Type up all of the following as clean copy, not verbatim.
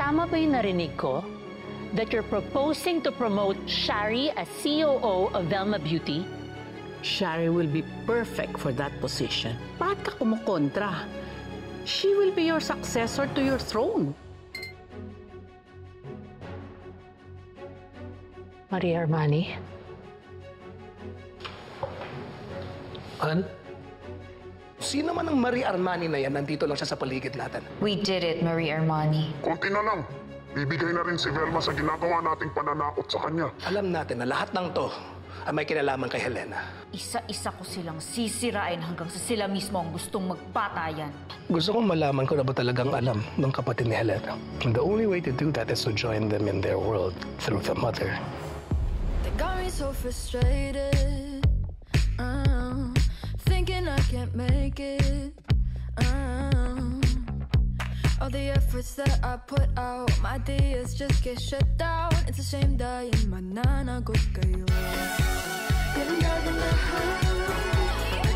Tama ba yung narinig ko? That you're proposing to promote Shari as COO of Velma Beauty? Shari will be perfect for that position. Bakit ka kumukontra? She will be your successor to your throne. Maria Armani? An? Sino man ang Marie Armani na yan, nandito lang siya sa paligid natin. We did it, Marie Armani. Kunti na lang. Bibigay na rin si Velma sa ginagawa nating pananakot sa kanya. Alam natin na lahat ng to ay may kinalaman kay Helena. Isa-isa ko silang sisirain hanggang sa sila mismo ang gustong magpatayan. Gusto kong malaman ko na ba talagang alam ng kapatid ni Helena. And the only way to do that is to join them in their world through the mother. They got me so frustrated, thinking I can't make it. All the efforts that I put out, my ideas just get shut down. It's a shame dahil mananagot kayo. Ganda-gandahan,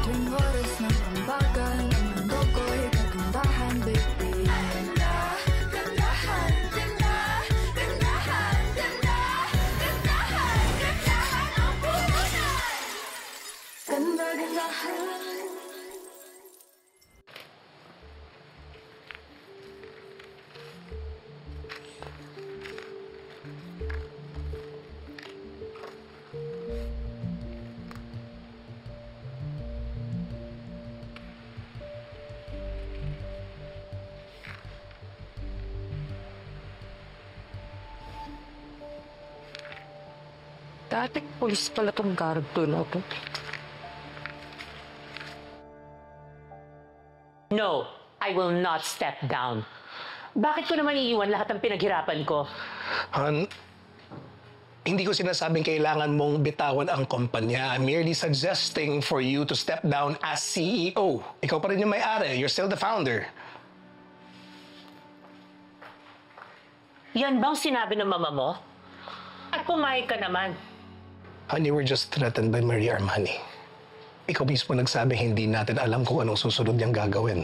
tuwing oras ng ambagan, ang mundo ko'y kagandahan, baby. Ganda-gandahan, ganda-gandahan, ganda-gandahan, gandahan ang puhunan. Ganda-gandahan. Dating pulis pala tong gardo na to. No, I will not step down. Bakit ko naman iiwan lahat ng pinaghirapan ko? Han, hindi ko sinasabing kailangan mong bitawan ang kumpanya. I'm merely suggesting for you to step down as CEO. Ikaw pa rin yung may-ari. You're still the founder. Yan bang sinabi ng mama mo? At pumayag ka naman. Han, you were just threatened by Maria Armani. Ikaw mismo nagsabi hindi natin alam kung anong susunod niyang gagawin.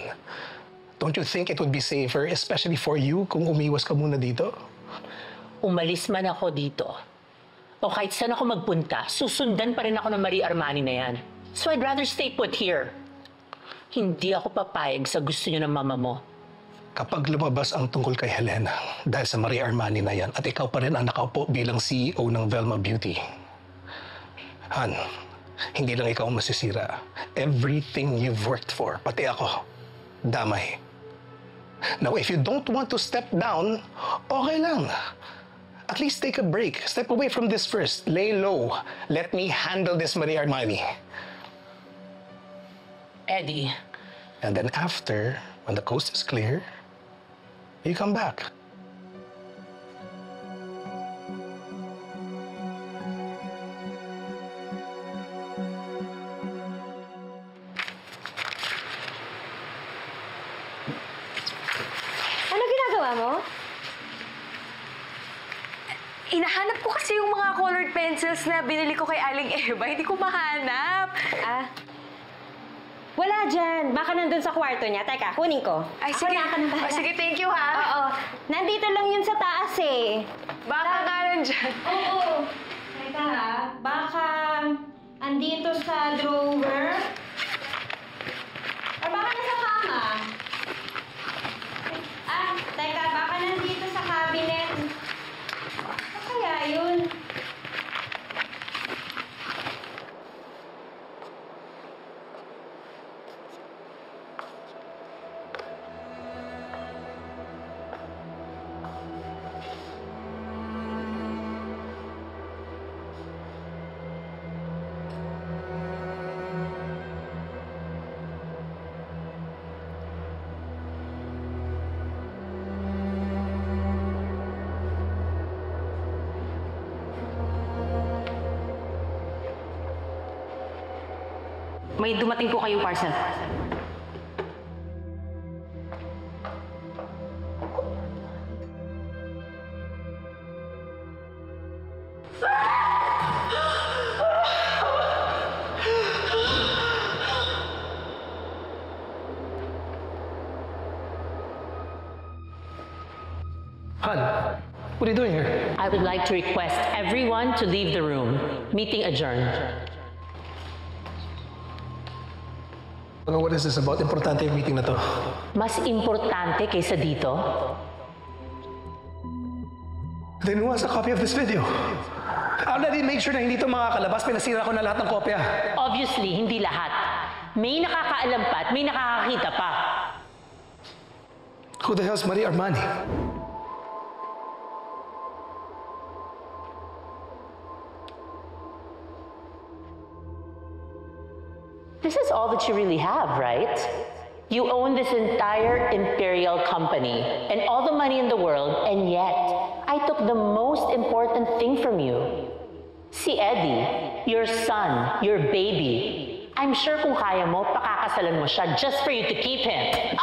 Don't you think it would be safer, especially for you, kung umiwas ka muna dito? Umalis man ako dito, o kahit saan ako magpunta, susundan pa rin ako ng Maria Armani na yan. So I'd rather stay put here. Hindi ako papayag sa gusto niyo ng mama mo. Kapag lumabas ang tungkol kay Helena dahil sa Maria Armani na yan at ikaw pa rin ang nakaupo bilang CEO ng Velma Beauty, Han, hindi lang ikaw ang masisira. Everything you've worked for, pati ako, damay. Now, if you don't want to step down, okay lang. At least take a break. Step away from this first. Lay low. Let me handle this, Maria Armani. Eddie. And then after, when the coast is clear, you come back. Ano ginagawa mo? Hinahanap ko kasi yung mga colored pencils na binili ko kay Aling Eva. Hindi ko mahanap. Wala dyan. Baka nandun sa kwarto niya. Teka, kunin ko. Ay, sige. Sige, thank you, ha? Oo. Nandito lang yun sa taas, eh. Baka nga nandyan. Oo. Teka, ha? Baka andito sa drawer. Or baka nasa kama. Teka, baka nandito sa cabinet. Ano kaya yun? May dumating po kayong parcel. Han, what are you doing here? I would like to request everyone to leave the room. Meeting adjourned. What is this about? Importante yung meeting na to. Mas importante kaysa dito? Then who has a copy of this video? I already made sure na hindi ito makakalabas. Pinasira ko na lahat ng kopya. Obviously, hindi lahat. May nakakaalam pa at may nakakakita pa. Who the hell's Marie Armani? This is all that you really have, right? You own this entire imperial company and all the money in the world, and yet I took the most important thing from you. Si Eddie, your son, your baby. I'm sure kung kaya mo, pakakasalan mo siya just for you to keep him.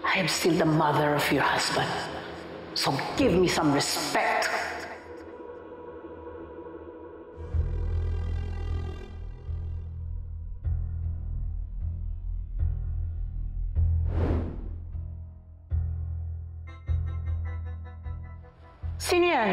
I am still the mother of your husband. So give me some respect. Sino yan?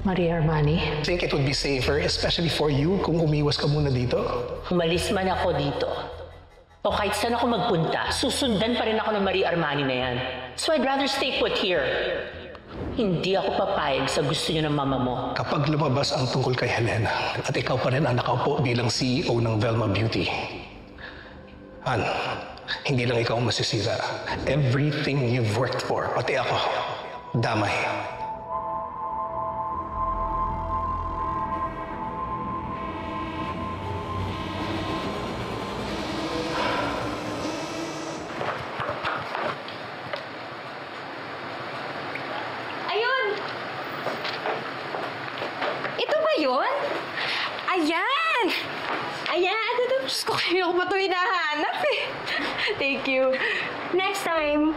Maria Armani, I think it would be safer, especially for you, kung umiwas ka muna dito. umalis man ako dito. O kahit saan ako magpunta, susundan pa rin ako ng Maria Armani na yan. So I'd rather stay put here. Hindi ako papayag sa gusto niyo ng mama mo. Kapag lumabas ang tungkol kay Helena at ikaw pa rin ang nakaupo bilang CEO ng Velma Beauty, Han, hindi lang ikaw ang masisira. Everything you've worked for, pati ako, damay. Ayun! Ito ba yun? Ayan! Ayan! Diyos ko, kayo ko pa ito hinahanap eh. Thank you. Next time,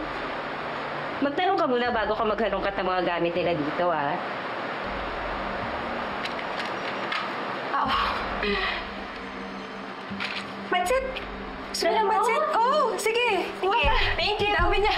magtanong ka muna bago ka maghalongkat ng mga gamit nila dito, ah. Oh. Pansit! Gusto mo ng pansit? Oh, sige. Sige. Thank you. Dami niya.